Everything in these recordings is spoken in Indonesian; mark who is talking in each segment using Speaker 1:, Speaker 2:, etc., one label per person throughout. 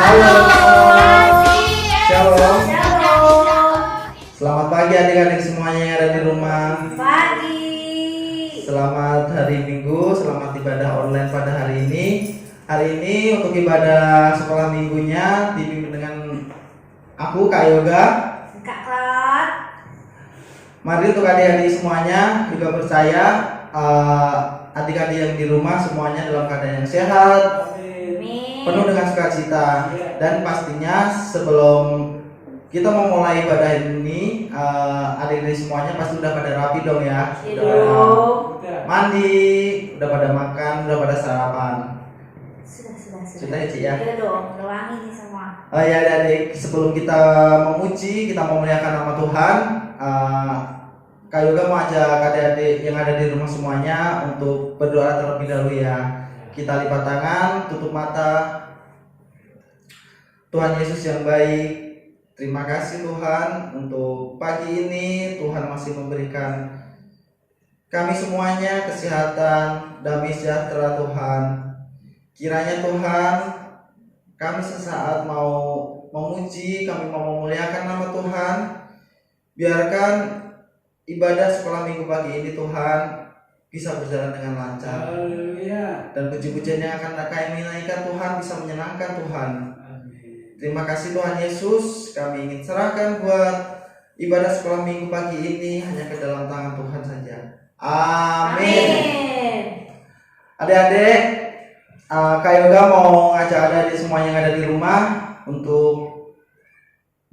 Speaker 1: Halo. Shalom.
Speaker 2: Shalom.
Speaker 1: Selamat pagi adik-adik semuanya yang ada di rumah.
Speaker 2: Pagi.
Speaker 1: Selamat hari Minggu, selamat ibadah online pada hari ini. Hari ini untuk ibadah sekolah minggunya dipimpin dengan aku, Kak Yoga.
Speaker 2: Kak Klat.
Speaker 1: Mari untuk adik-adik semuanya juga percaya adik-adik yang di rumah semuanya dalam keadaan yang sehat, penuh dengan sukacita, dan pastinya sebelum kita memulai ibadah ini, adik-adik semuanya pasti udah pada rapi dong ya, udah pada mandi, udah pada makan, udah pada sarapan. Sudah ya Ci ya?
Speaker 2: Iya dong, udah wangi nih semua.
Speaker 1: Oh ya adik, sebelum kita memuji, kita memuliakan nama Tuhan, Kak Yoga mau ajak adik-adik yang ada di rumah semuanya untuk berdoa terlebih dahulu ya. Kita lipat tangan, tutup mata. Tuhan Yesus yang baik, terima kasih Tuhan untuk pagi ini. Tuhan masih memberikan kami semuanya kesehatan, damai sejahtera Tuhan. Kiranya Tuhan, kami sesaat mau memuji, kami mau memuliakan nama Tuhan. Biarkan ibadah sekolah minggu pagi ini Tuhan bisa berjalan dengan lancar. Dan puji-pujian yang akan kami naikkan Tuhan bisa menyenangkan Tuhan. Terima kasih Tuhan Yesus, kami ingin serahkan buat ibadah sekolah minggu pagi ini hanya ke dalam tangan Tuhan saja. Amin. Adik-adik, Kak Yoga mau ngajak adik-adik semua yang ada di rumah untuk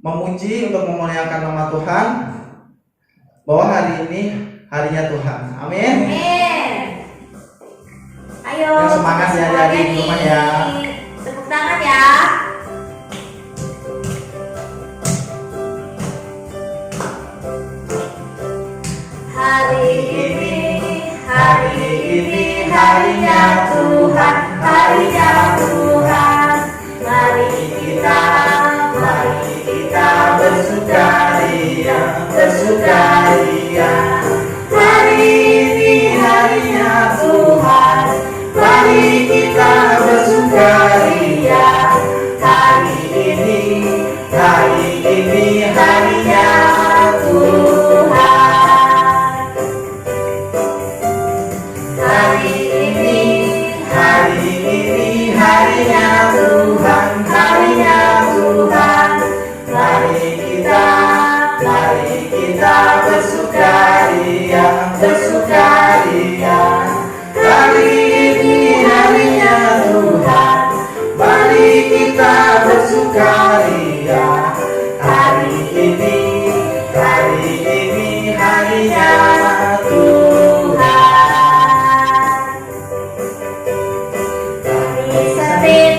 Speaker 1: memuji, untuk memuliakan nama Tuhan, bahwa hari ini harinya Tuhan. Amin.
Speaker 2: Ayo.
Speaker 1: Yang semangat ya adik-adik di rumah ya.
Speaker 2: Tepuk tangan ya. Hari ini harinya Tuhan, harinya Tuhan. Mari kita bersukaria, bersukaria. Hari ini harinya Tuhan, mari kita bersukaria. Hari ini harinya Tuhan. Hari ini harinya Tuhan, harinya Tuhan. Mari kita bersukaria, bersukaria. Hari ini harinya Tuhan, mari kita bersukaria. Hari ini harinya Tuhan. Hari Senin,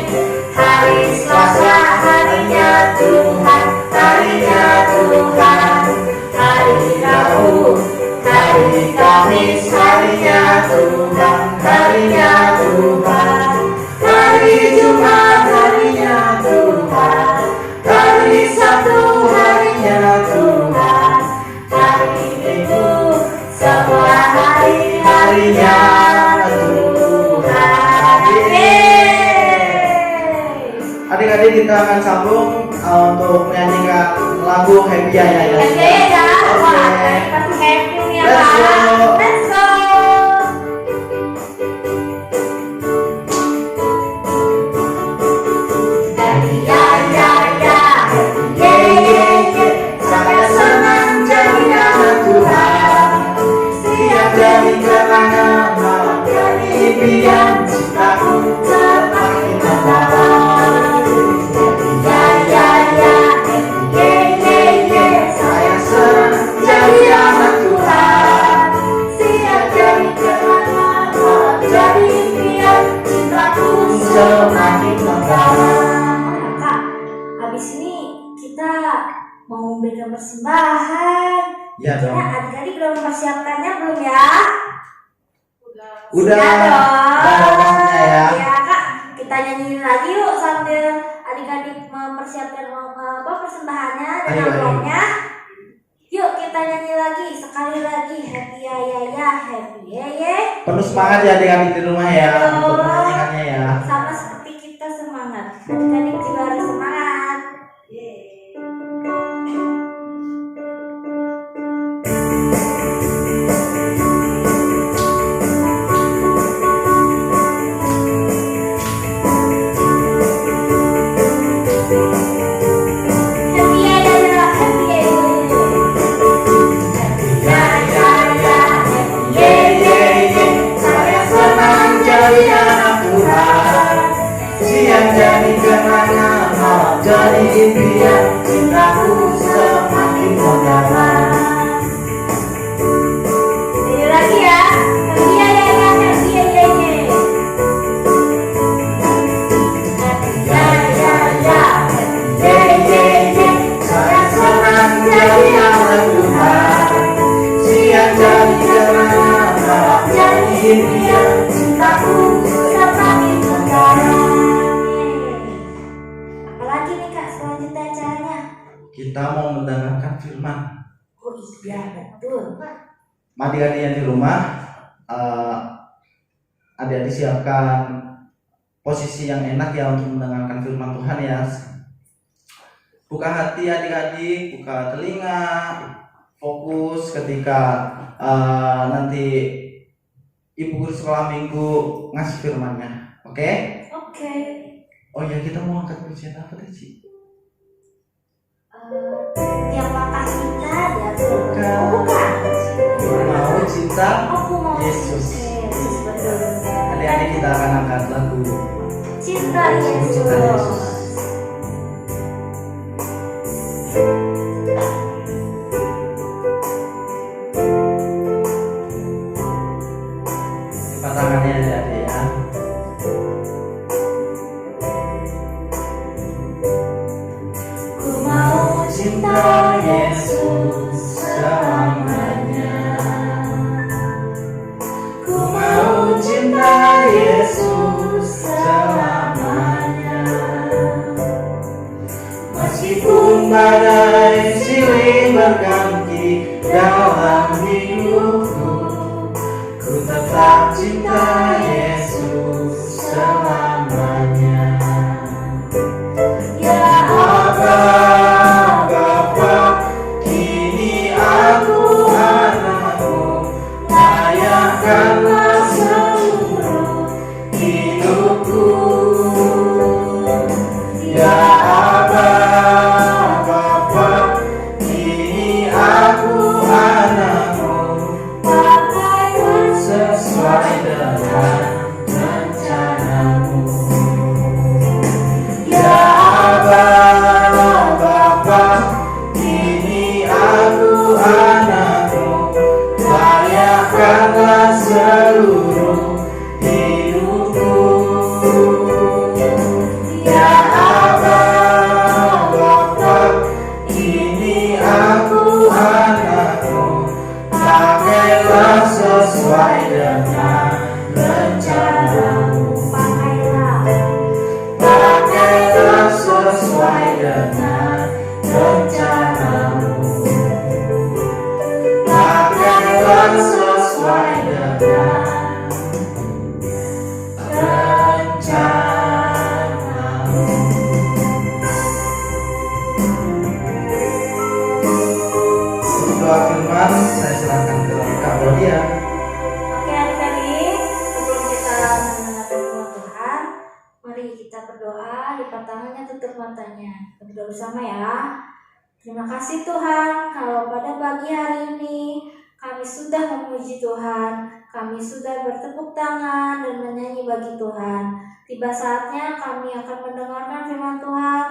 Speaker 2: hari Selasa, harinya Tuhan, harinya Tuhan. Hari Rabu, hari Kamis, harinya Tuhan, harinya Tuhan. Hari Jumat, harinya Tuhan. Hari Sabtu, harinya Tuhan. Hari Minggu, semua harinya Tuhan.
Speaker 1: Adik-adik kita akan sambung untuk menyanyikan lagu Happy ya.
Speaker 2: Happy ya. Wah, pasti happy nih ya.
Speaker 1: Let's go.
Speaker 2: Let's go. Saya senang jadi anak Tuhan. Siap jadi kerangan, malam jadi impian. Cintaku semakin mendalam. Saya senang jadi anak Tuhan. Siap jadi kerangan, malam jadi impian. Cintaku semakin mendalam. Kak, habis ini kita mau memberikan persembahan.
Speaker 1: Ya dong.
Speaker 2: Ya, adik-adik belum mempersiapkannya belum ya?
Speaker 1: Udah
Speaker 2: dong.
Speaker 1: pastinya ya.
Speaker 2: Ya Kak, kita nyanyiin lagi yuk sambil adik-adik mempersiapkan persembahannya dan
Speaker 1: Ayo.
Speaker 2: amplopnya. Yuk kita nyanyi lagi sekali lagi, happy ya happy ya.
Speaker 1: Penuh semangat ya adik-adik di rumah ya untuk menyanyikannya ya.
Speaker 2: Sama seperti kita semangat. Adik-adik juga harus
Speaker 1: jadi impian, cintaku semakin mendalam.
Speaker 2: Ini lagi ya. Iya iya iya iya iya iya.
Speaker 1: Saya senang jadi anak Tuhan, siang jadi kenangan, malam jadi impian, cintaku semakin mendalam.
Speaker 2: Apalagi nih Kak selanjutnya acaranya?
Speaker 1: Kita mau mendengarkan firman.
Speaker 2: Oh iya betul.
Speaker 1: Adik-adik yang di rumah, adik-adik siapkan posisi yang enak ya untuk mendengarkan firman Tuhan ya. Buka hati adik-adik, buka telinga, fokus ketika nanti Ibu Guru Sekolah Minggu ngasih firmannya. Oke?
Speaker 2: Oke.
Speaker 1: Oh ya, kita mau angkat pujian apa tadi, Ci?
Speaker 2: Yang langkah kita ya tuh.
Speaker 1: Bukan.
Speaker 2: Oh bukan.
Speaker 1: Mau cinta
Speaker 2: Aku mau
Speaker 1: Yesus.
Speaker 2: Yesus betul.
Speaker 1: Adik-adik kita akan angkat lagu
Speaker 2: Cinta Yesus.
Speaker 1: Cinta Yesus. Lipat tangannya adik-adik ya.
Speaker 2: Ku mau cinta Yesus selamanya.
Speaker 1: Ku mau cinta Yesus selamanya. Meskipun badai silih berganti dalam hidupku, ku tetap cinta Yesus selamanya.
Speaker 2: Ya
Speaker 1: Bapa, Bapa, kini aku anakmu, layakkanlah seluruh hidupku. Ya Aba, Bapa, kini aku anakmu,
Speaker 2: pakailah
Speaker 1: sesuai dengan rencanamu. Ya Aba, Bapa, kini aku anakmu, layakkanlah seluruh hidupku. Ya Aba, Bapa, kini aku anakmu, pakailah sesuai dengan rencanamu. Pakailah sesuai dengan rencanamu. Pakailah sesuai dengan rencanamu. Untuk doa firman, saya serahkan ke Kak Rodia.
Speaker 2: Oke adik-adik, sebelum kita mendengarkan firman Tuhan, mari kita berdoa, lipat tangannya, tutup matanya. Berdoa bersama ya. Terima kasih Tuhan, kalau pada pagi hari ini kami sudah memuji Tuhan, kami sudah bertepuk tangan dan menyanyi bagi Tuhan. Tiba saatnya kami akan mendengarkan firman Tuhan.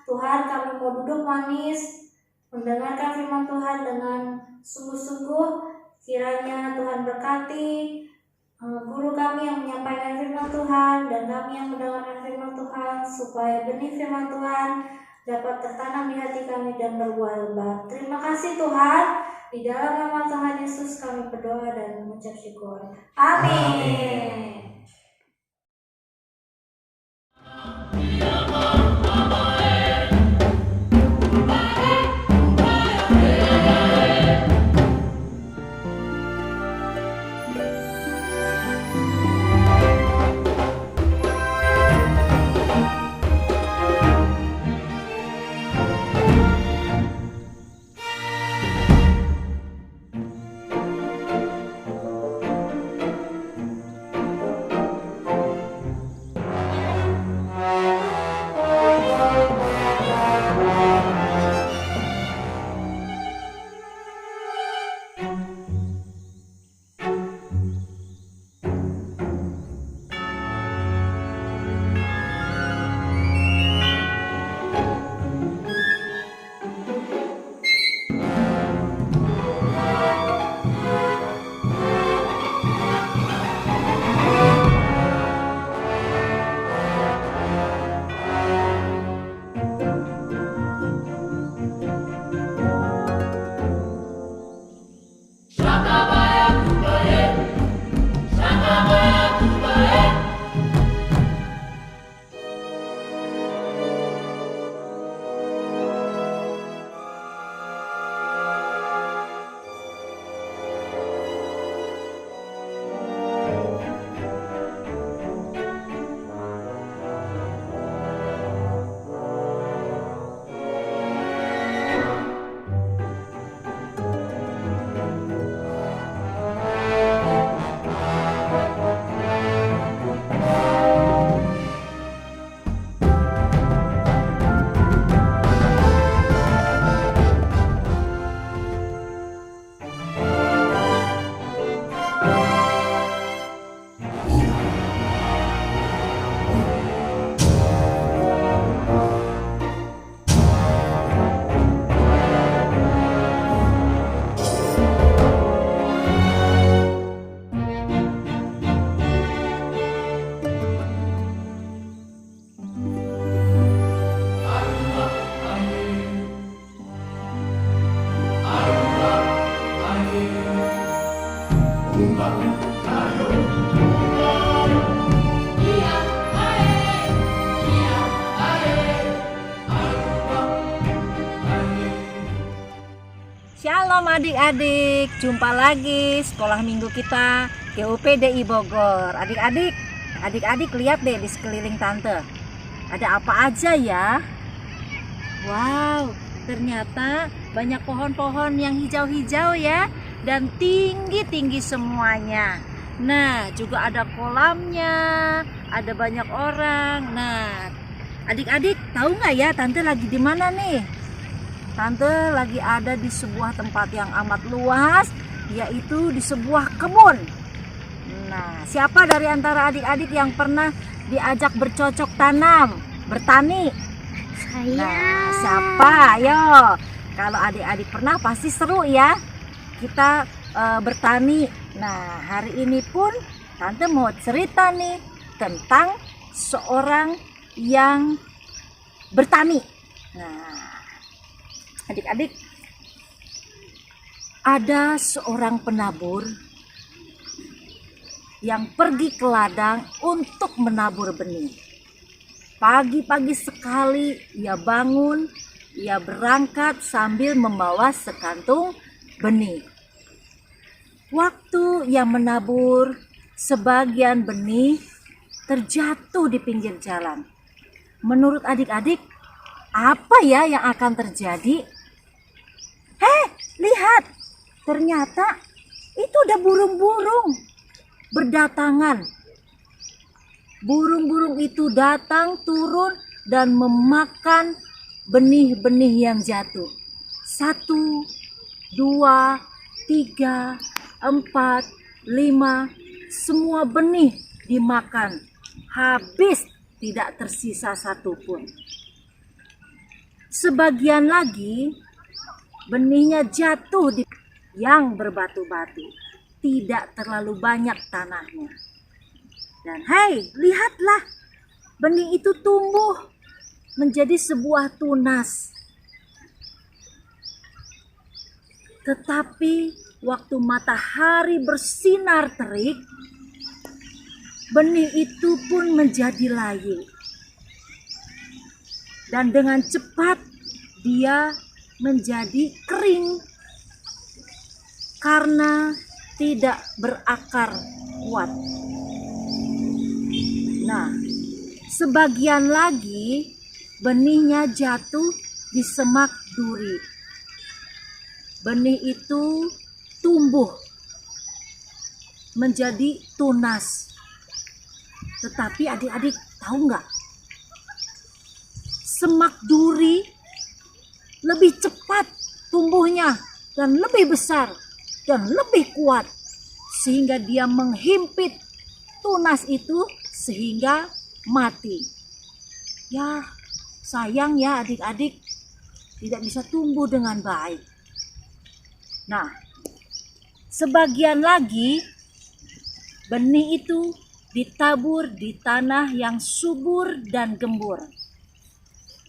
Speaker 2: Tuhan, kami mau duduk manis, mendengarkan firman Tuhan dengan sungguh-sungguh. Kiranya Tuhan berkati guru kami yang menyampaikan firman Tuhan dan kami yang mendengarkan firman Tuhan, supaya benih firman Tuhan dapat tertanam di hati kami dan berbuah lebat. Terima kasih Tuhan. Di dalam nama Tuhan Yesus kami berdoa dan mengucap syukur. Amin.
Speaker 3: Shalom adik-adik, jumpa lagi sekolah minggu kita GUPDI Bogor. Adik-adik lihat deh di sekeliling tante. Ada apa aja ya? Wow, ternyata banyak pohon-pohon yang hijau-hijau ya, dan tinggi-tinggi semuanya. Nah, juga ada kolamnya, ada banyak orang. Nah, adik-adik tahu nggak ya tante lagi di mana nih? Tante lagi ada di sebuah tempat yang amat luas, yaitu di sebuah kebun. Nah, siapa dari antara adik-adik yang pernah diajak bercocok tanam, bertani?
Speaker 2: Saya.
Speaker 3: Nah, siapa? Ayo. Kalau adik-adik pernah pasti seru ya. Kita bertani. Nah, hari ini pun tante mau cerita nih tentang seorang yang bertani. Nah, adik-adik, ada seorang penabur yang pergi ke ladang untuk menabur benih. Pagi-pagi sekali ia bangun, ia berangkat sambil membawa sekantung benih. Waktu ia menabur, sebagian benih terjatuh di pinggir jalan. Menurut adik-adik, apa ya yang akan terjadi? Lihat, ternyata itu ada burung-burung berdatangan. Burung-burung itu datang, turun, dan memakan benih-benih yang jatuh. 1, 2, 3, 4, 5, semua benih dimakan. Habis, tidak tersisa satupun. Sebagian lagi benihnya jatuh di yang berbatu-batu, tidak terlalu banyak tanahnya. Dan lihatlah, benih itu tumbuh menjadi sebuah tunas. Tetapi waktu matahari bersinar terik, benih itu pun menjadi layu. Dan dengan cepat dia menjadi kering karena tidak berakar kuat. Nah, sebagian lagi benihnya jatuh di semak duri. Benih itu tumbuh menjadi tunas. Tetapi adik-adik tahu nggak? Semak duri lebih cepat tumbuhnya dan lebih besar dan lebih kuat, sehingga dia menghimpit tunas itu sehingga mati. Ya, sayang ya adik-adik, tidak bisa tumbuh dengan baik. Nah, sebagian lagi benih itu ditabur di tanah yang subur dan gembur.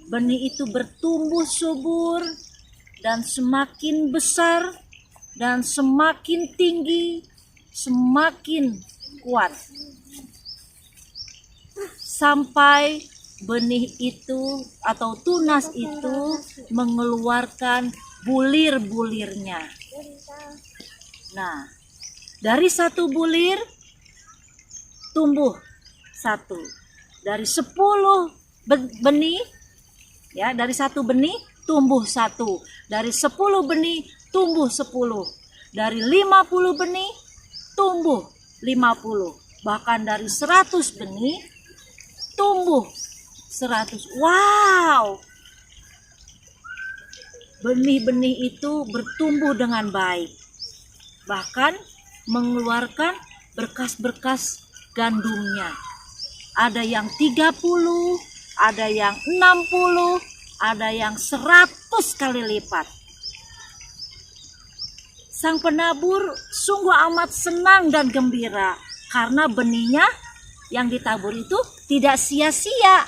Speaker 3: Benih itu bertumbuh subur dan semakin besar dan semakin tinggi, semakin kuat. Sampai benih itu atau tunas itu mengeluarkan bulir-bulirnya. Nah, dari satu bulir tumbuh 1. Dari 10 benih, ya, dari 1 benih tumbuh 1. Dari 10 benih tumbuh 10. Dari 50 benih tumbuh 50. Bahkan dari 100 benih tumbuh 100. Wow! Benih-benih itu bertumbuh dengan baik. Bahkan mengeluarkan berkas-berkas gandumnya. Ada yang 30, ada yang 60, ada yang 100 kali lipat. Sang penabur sungguh amat senang dan gembira karena benihnya yang ditabur itu tidak sia-sia.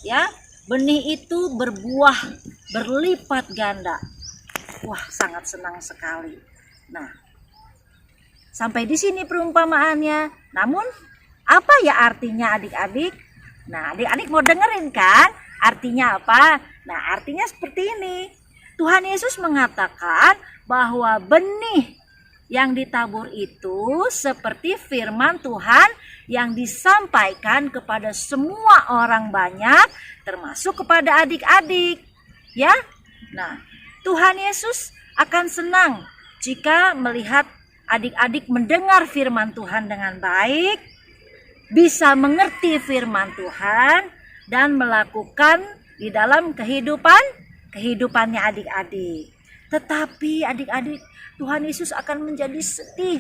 Speaker 3: Ya, benih itu berbuah berlipat ganda. Wah, sangat senang sekali. Nah, sampai di sini perumpamaannya. Namun, apa ya artinya adik-adik? Nah, adik-adik mau dengerin kan? Artinya apa? Nah, artinya seperti ini. Tuhan Yesus mengatakan bahwa benih yang ditabur itu seperti firman Tuhan yang disampaikan kepada semua orang banyak, termasuk kepada adik-adik. Ya, nah Tuhan Yesus akan senang jika melihat adik-adik mendengar firman Tuhan dengan baik, bisa mengerti firman Tuhan, dan melakukan di dalam kehidupannya adik-adik. Tetapi adik-adik, Tuhan Yesus akan menjadi sedih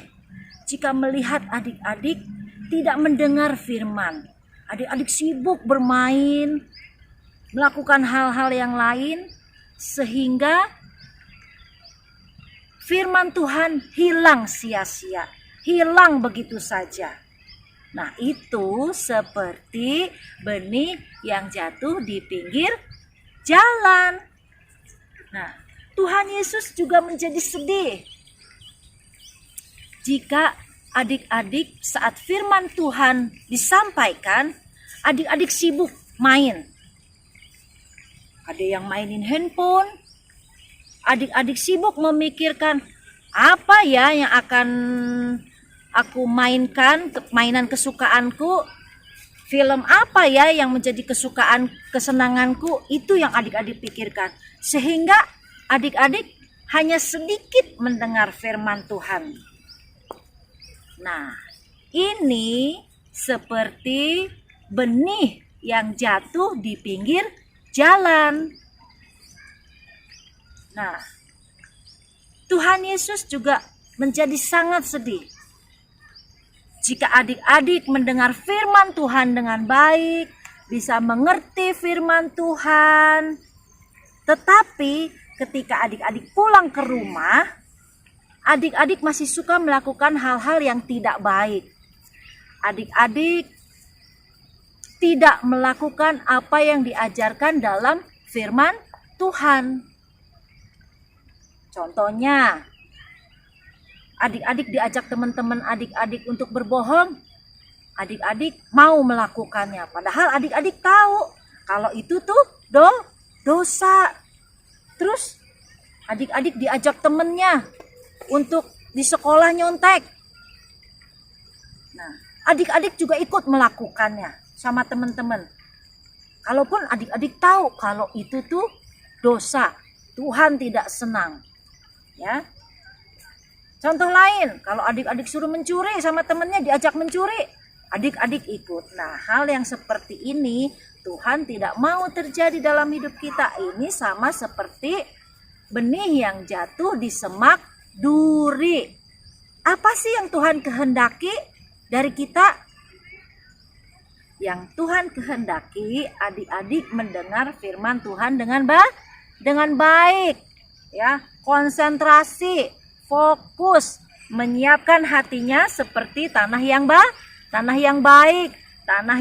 Speaker 3: jika melihat adik-adik tidak mendengar firman. Adik-adik sibuk bermain, melakukan hal-hal yang lain, sehingga firman Tuhan hilang sia-sia, hilang begitu saja. Nah, itu seperti benih yang jatuh di pinggir jalan. Nah, Tuhan Yesus juga menjadi sedih jika adik-adik saat firman Tuhan disampaikan, adik-adik sibuk main. Ada yang mainin handphone, adik-adik sibuk memikirkan apa ya yang akan aku mainkan, mainan kesukaanku, film apa ya yang menjadi kesenanganku, itu yang adik-adik pikirkan. Sehingga adik-adik hanya sedikit mendengar firman Tuhan. Nah, ini seperti benih yang jatuh di pinggir jalan. Nah, Tuhan Yesus juga menjadi sangat sedih jika adik-adik mendengar firman Tuhan dengan baik, bisa mengerti firman Tuhan, tetapi ketika adik-adik pulang ke rumah, adik-adik masih suka melakukan hal-hal yang tidak baik. Adik-adik tidak melakukan apa yang diajarkan dalam firman Tuhan. Contohnya, adik-adik diajak teman-teman adik-adik untuk berbohong, adik-adik mau melakukannya. Padahal adik-adik tahu kalau itu tuh dosa. Terus adik-adik diajak temennya untuk di sekolah nyontek. Nah, adik-adik juga ikut melakukannya sama teman-teman. Kalaupun adik-adik tahu kalau itu tuh dosa, Tuhan tidak senang. Ya. Contoh lain, kalau adik-adik suruh mencuri sama temennya diajak mencuri, adik-adik ikut. Nah, hal yang seperti ini Tuhan tidak mau terjadi dalam hidup kita. Ini sama seperti benih yang jatuh di semak duri. Apa sih yang Tuhan kehendaki dari kita? Yang Tuhan kehendaki adik-adik mendengar firman Tuhan dengan baik, ya, konsentrasi, fokus, menyiapkan hatinya seperti tanah yang baik, tanah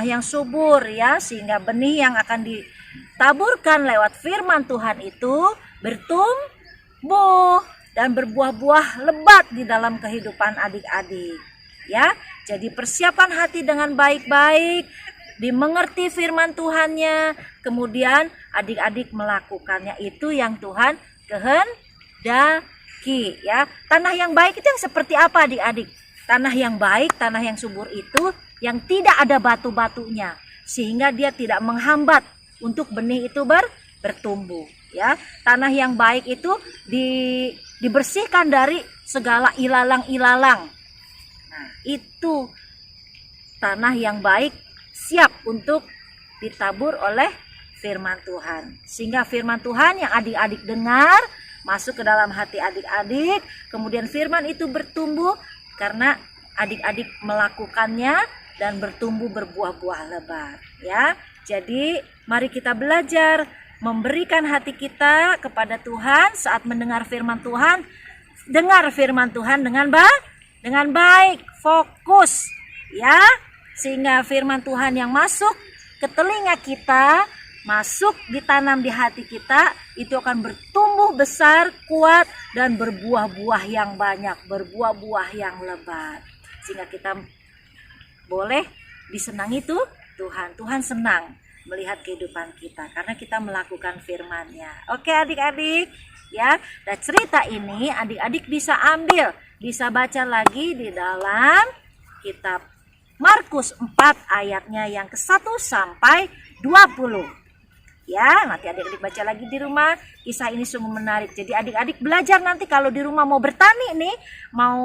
Speaker 3: yang subur, ya, sehingga benih yang akan ditaburkan lewat firman Tuhan itu bertumbuh dan berbuah-buah lebat di dalam kehidupan adik-adik, ya. Jadi persiapkan hati dengan baik-baik, dimengerti firman Tuhannya, kemudian adik-adik melakukannya. Itu yang Tuhan kehendaki, ya. Tanah yang baik itu yang seperti apa, adik-adik? Tanah yang baik, tanah yang subur itu yang tidak ada batu-batunya, sehingga dia tidak menghambat untuk benih itu bertumbuh, ya. Tanah yang baik itu dibersihkan dari segala ilalang-ilalang. Nah, itu tanah yang baik siap untuk ditabur oleh firman Tuhan. Sehingga firman Tuhan yang adik-adik dengar masuk ke dalam hati adik-adik, kemudian firman itu bertumbuh karena adik-adik melakukannya dan bertumbuh berbuah-buah lebat, ya. Jadi mari kita belajar memberikan hati kita kepada Tuhan saat mendengar firman Tuhan. Dengar firman Tuhan dengan baik, fokus, ya, sehingga firman Tuhan yang masuk ke telinga kita, masuk ditanam di hati kita, itu akan bertumbuh besar, kuat, dan berbuah-buah yang banyak, berbuah-buah yang lebat, sehingga kita boleh disenangi tuh Tuhan. Tuhan senang melihat kehidupan kita karena kita melakukan firman-Nya. Oke adik-adik ya. Dan cerita ini adik-adik bisa ambil, bisa baca lagi di dalam kitab Markus 4 ayatnya yang ke-1 sampai 20. Ya, nanti adik-adik baca lagi di rumah. Kisah ini sungguh menarik. Jadi adik-adik belajar nanti kalau di rumah mau bertani nih, mau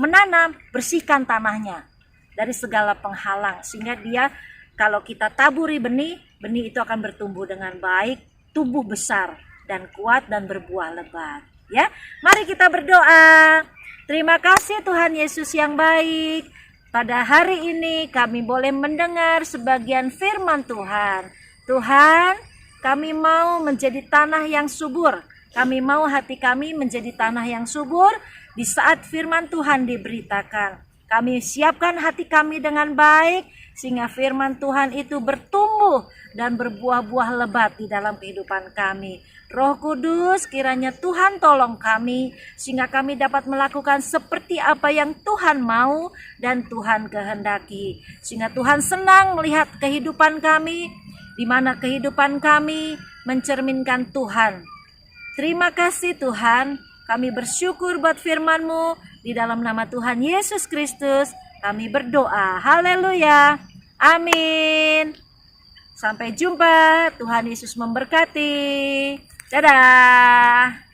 Speaker 3: menanam, bersihkan tanahnya dari segala penghalang sehingga dia kalau kita taburi benih, benih itu akan bertumbuh dengan baik, tumbuh besar dan kuat dan berbuah lebat. Ya, mari kita berdoa. Terima kasih Tuhan Yesus yang baik. Pada hari ini kami boleh mendengar sebagian firman Tuhan. Tuhan, kami mau menjadi tanah yang subur. Kami mau hati kami menjadi tanah yang subur di saat firman Tuhan diberitakan. Kami siapkan hati kami dengan baik sehingga firman Tuhan itu bertumbuh dan berbuah-buah lebat di dalam kehidupan kami. Roh Kudus, kiranya Tuhan tolong kami sehingga kami dapat melakukan seperti apa yang Tuhan mau dan Tuhan kehendaki. Sehingga Tuhan senang melihat kehidupan kami, di mana kehidupan kami mencerminkan Tuhan. Terima kasih Tuhan, kami bersyukur buat firman-Mu. Di dalam nama Tuhan Yesus Kristus kami berdoa. Haleluya. Amin. Sampai jumpa. Tuhan Yesus memberkati. Dadah.